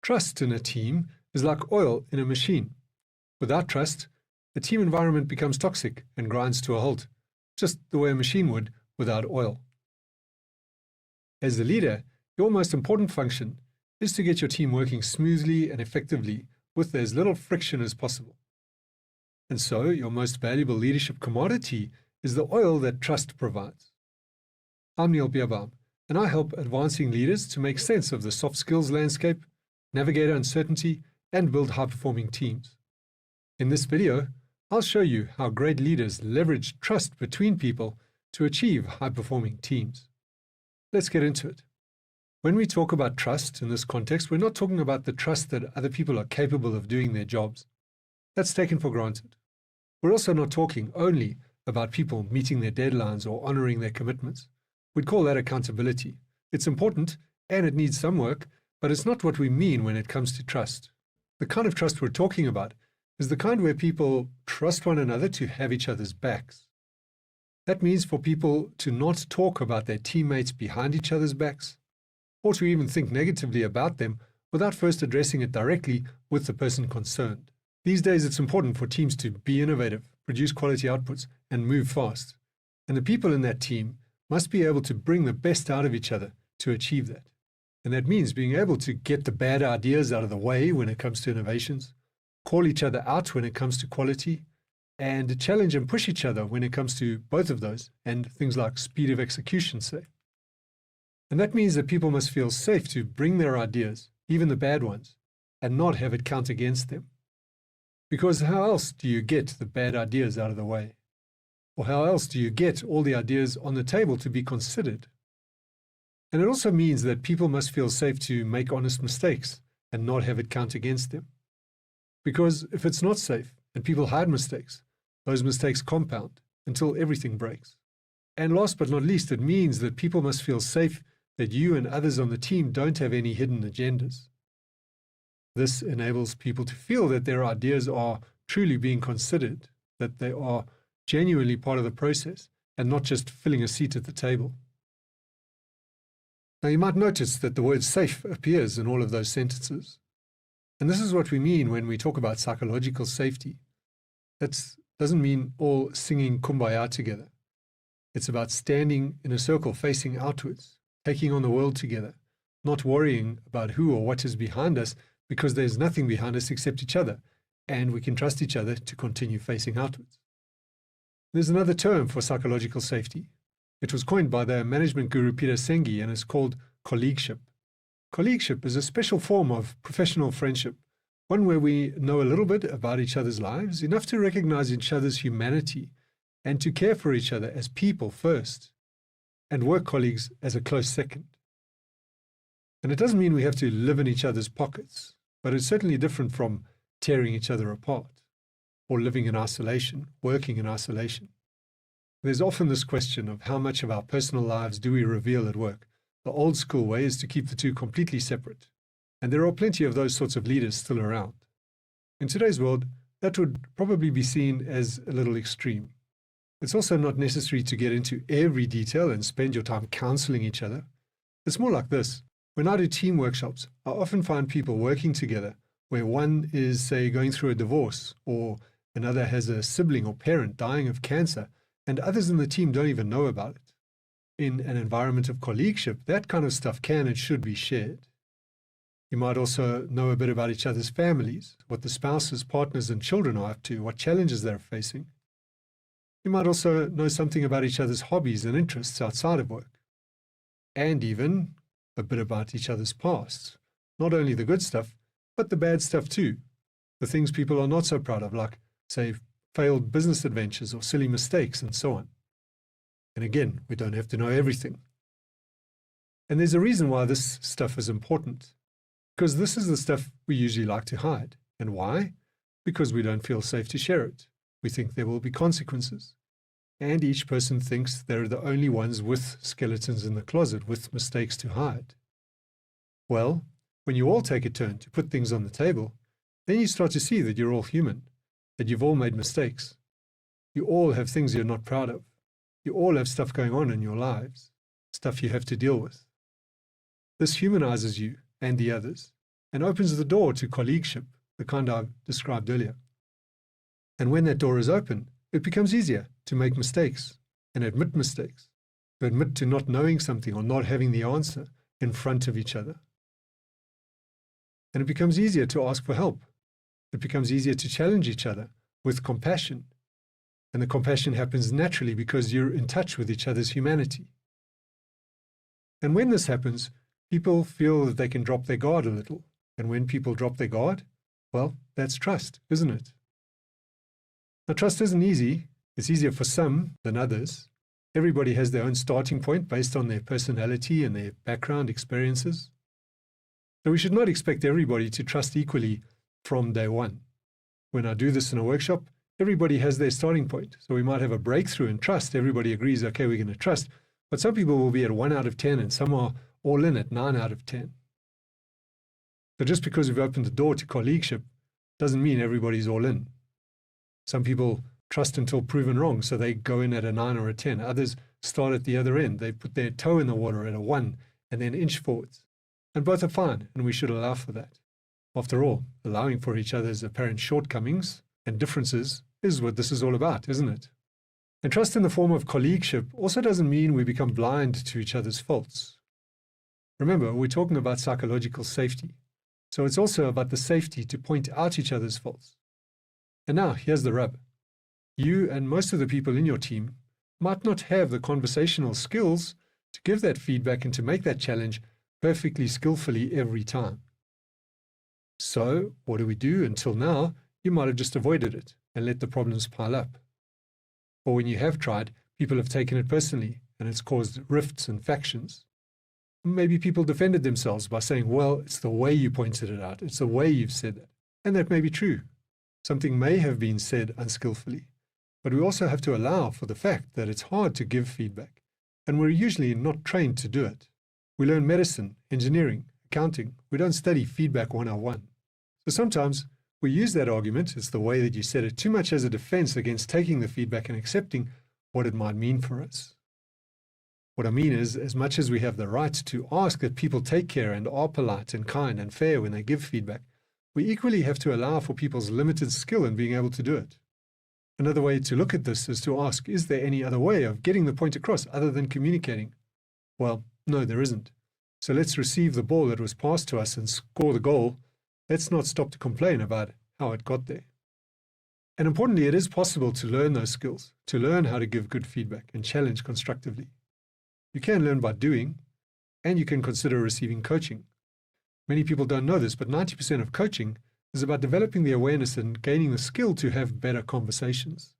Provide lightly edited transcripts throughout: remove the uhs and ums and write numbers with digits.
Trust in a team is like oil in a machine. Without trust, a team environment becomes toxic and grinds to a halt, just the way a machine would without oil. As the leader, your most important function is to get your team working smoothly and effectively with as little friction as possible. And so, your most valuable leadership commodity is the oil that trust provides. I'm Bierbaum, and I help advancing leaders to make sense of the soft skills landscape, navigate uncertainty, and build high-performing teams. In this video, I'll show you how great leaders leverage trust between people to achieve high-performing teams. Let's get into it. When we talk about trust in this context, we're not talking about the trust that other people are capable of doing their jobs. That's taken for granted. We're also not talking only about people meeting their deadlines or honoring their commitments. We'd call that accountability. It's important and it needs some work, but it's not what we mean when it comes to trust. The kind of trust we're talking about is the kind where people trust one another to have each other's backs. That means for people to not talk about their teammates behind each other's backs, or to even think negatively about them without first addressing it directly with the person concerned. These days, it's important for teams to be innovative, produce quality outputs, and move fast. And the people in that team must be able to bring the best out of each other to achieve that. And that means being able to get the bad ideas out of the way when it comes to innovations, call each other out when it comes to quality, and challenge and push each other when it comes to both of those, and things like speed of execution, say. And that means that people must feel safe to bring their ideas, even the bad ones, and not have it count against them. Because how else do you get the bad ideas out of the way? Or how else do you get all the ideas on the table to be considered? And it also means that people must feel safe to make honest mistakes and not have it count against them. Because if it's not safe and people hide mistakes, those mistakes compound until everything breaks. And last but not least, it means that people must feel safe that you and others on the team don't have any hidden agendas. This enables people to feel that their ideas are truly being considered, that they are genuinely part of the process and not just filling a seat at the table. Now, you might notice that the word safe appears in all of those sentences. And this is what we mean when we talk about psychological safety. That doesn't mean all singing Kumbaya together. It's about standing in a circle facing outwards, taking on the world together, not worrying about who or what is behind us because there's nothing behind us except each other, and we can trust each other to continue facing outwards. There's another term for psychological safety. It was coined by the management guru Peter Senge and is called colleagueship. Colleagueship is a special form of professional friendship, one where we know a little bit about each other's lives, enough to recognize each other's humanity and to care for each other as people first, and work colleagues as a close second. And it doesn't mean we have to live in each other's pockets, but it's certainly different from tearing each other apart or living in isolation, working in isolation. There's often this question of how much of our personal lives do we reveal at work. The old school way is to keep the two completely separate, and there are plenty of those sorts of leaders still around. In today's world, that would probably be seen as a little extreme. It's also not necessary to get into every detail and spend your time counseling each other. It's more like this. When I do team workshops, I often find people working together where one is, say, going through a divorce, or another has a sibling or parent dying of cancer, and others in the team don't even know about it. In an environment of colleagueship, that kind of stuff can and should be shared. You might also know a bit about each other's families, what the spouses, partners, and children are up to, what challenges they're facing. You might also know something about each other's hobbies and interests outside of work, and even a bit about each other's pasts. Not only the good stuff, but the bad stuff too. The things people are not so proud of, like, say, failed business adventures or silly mistakes and so on. And again, we don't have to know everything. And there's a reason why this stuff is important, because this is the stuff we usually like to hide. And why? Because we don't feel safe to share it. We think there will be consequences. And each person thinks they're the only ones with skeletons in the closet, with mistakes to hide. Well, when you all take a turn to put things on the table, then you start to see that you're all human, that you've all made mistakes. You all have things you're not proud of. You all have stuff going on in your lives, stuff you have to deal with. This humanizes you and the others, and opens the door to colleagueship, the kind I've described earlier. And when that door is open, it becomes easier to make mistakes and admit mistakes, to admit to not knowing something or not having the answer in front of each other. And it becomes easier to ask for help. It becomes easier to challenge each other with compassion. And the compassion happens naturally because you're in touch with each other's humanity. And when this happens, people feel that they can drop their guard a little. And when people drop their guard, well, that's trust, isn't it? Now, trust isn't easy. It's easier for some than others. Everybody has their own starting point based on their personality and their background experiences. So we should not expect everybody to trust equally from day one. When I do this in a workshop, everybody has their starting point. So we might have a breakthrough in trust. Everybody agrees, okay, we're going to trust. But some people will be at 1 out of 10 and some are all in at 9 out of 10. So just because we've opened the door to colleagueship doesn't mean everybody's all in. Some people trust until proven wrong, so they go in at a 9 or a 10. Others start at the other end. They put their toe in the water at a 1 and then inch forwards. And both are fine, and we should allow for that. After all, allowing for each other's apparent shortcomings and differences is what this is all about, isn't it? And trust in the form of colleagueship also doesn't mean we become blind to each other's faults. Remember, we're talking about psychological safety. So it's also about the safety to point out each other's faults. And now, here's the rub. You and most of the people in your team might not have the conversational skills to give that feedback and to make that challenge perfectly skillfully every time. So, what do we do? Until now, you might have just avoided it and let the problems pile up. Or when you have tried, people have taken it personally and it's caused rifts and factions. Maybe people defended themselves by saying, well, it's the way you pointed it out. It's the way you've said that. And that may be true. Something may have been said unskillfully. But we also have to allow for the fact that it's hard to give feedback. And we're usually not trained to do it. We learn medicine, engineering, accounting. We don't study feedback 101. So sometimes we use that argument, it's the way that you said it, too much as a defense against taking the feedback and accepting what it might mean for us. What I mean is, as much as we have the right to ask that people take care and are polite and kind and fair when they give feedback, we equally have to allow for people's limited skill in being able to do it. Another way to look at this is to ask, is there any other way of getting the point across other than communicating? Well, no, there isn't. So let's receive the ball that was passed to us and score the goal. Let's not stop to complain about how it got there. And importantly, it is possible to learn those skills, to learn how to give good feedback and challenge constructively. You can learn by doing, and you can consider receiving coaching. Many people don't know this, but 90% of coaching is about developing the awareness and gaining the skill to have better conversations.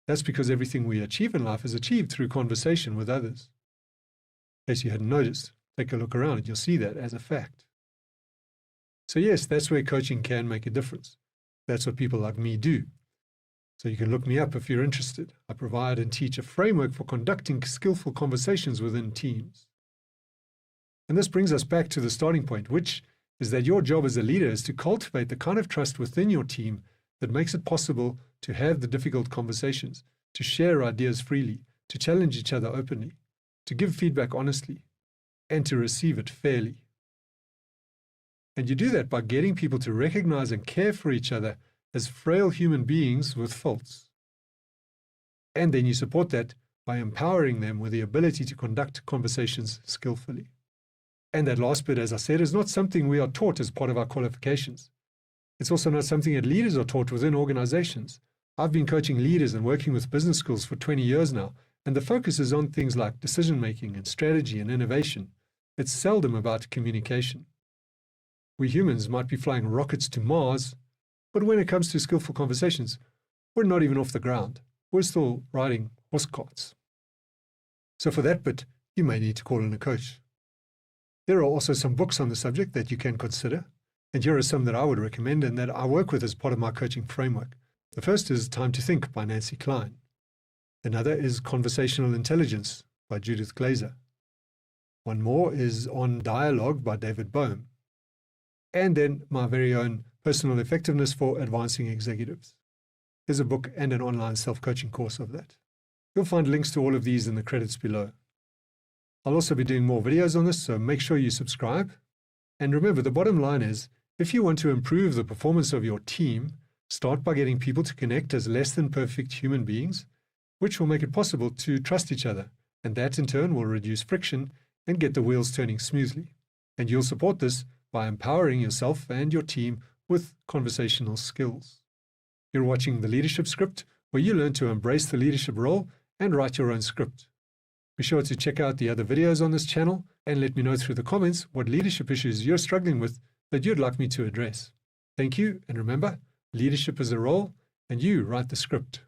That's because everything we achieve in life is achieved through conversation with others. In case you hadn't noticed, take a look around and you'll see that as a fact. So yes, that's where coaching can make a difference. That's what people like me do. So you can look me up if you're interested. I provide and teach a framework for conducting skillful conversations within teams. And this brings us back to the starting point, which is that your job as a leader is to cultivate the kind of trust within your team that makes it possible to have the difficult conversations, to share ideas freely, to challenge each other openly, to give feedback honestly, and to receive it fairly. And you do that by getting people to recognize and care for each other as frail human beings with faults. And then you support that by empowering them with the ability to conduct conversations skillfully. And that last bit, as I said, is not something we are taught as part of our qualifications. It's also not something that leaders are taught within organizations. I've been coaching leaders and working with business schools for 20 years now, and the focus is on things like decision-making and strategy and innovation. It's seldom about communication. We humans might be flying rockets to Mars, but when it comes to skillful conversations, we're not even off the ground. We're still riding horse carts. So for that bit, you may need to call in a coach. There are also some books on the subject that you can consider, and here are some that I would recommend and that I work with as part of my coaching framework. The first is Time to Think by Nancy Klein. Another is Conversational Intelligence by Judith Glaser. One more is On Dialogue by David Bohm. And then my very own Personal Effectiveness for Advancing Executives. There's a book and an online self-coaching course of that. You'll find links to all of these in the credits below. I'll also be doing more videos on this, so make sure you subscribe. And remember, the bottom line is, if you want to improve the performance of your team, start by getting people to connect as less than perfect human beings, which will make it possible to trust each other. And that in turn will reduce friction and get the wheels turning smoothly. And you'll support this by empowering yourself and your team with conversational skills. You're watching The Leadership Script, where you learn to embrace the leadership role and write your own script. Be sure to check out the other videos on this channel and let me know through the comments what leadership issues you're struggling with that you'd like me to address. Thank you, and remember, leadership is a role, and you write the script.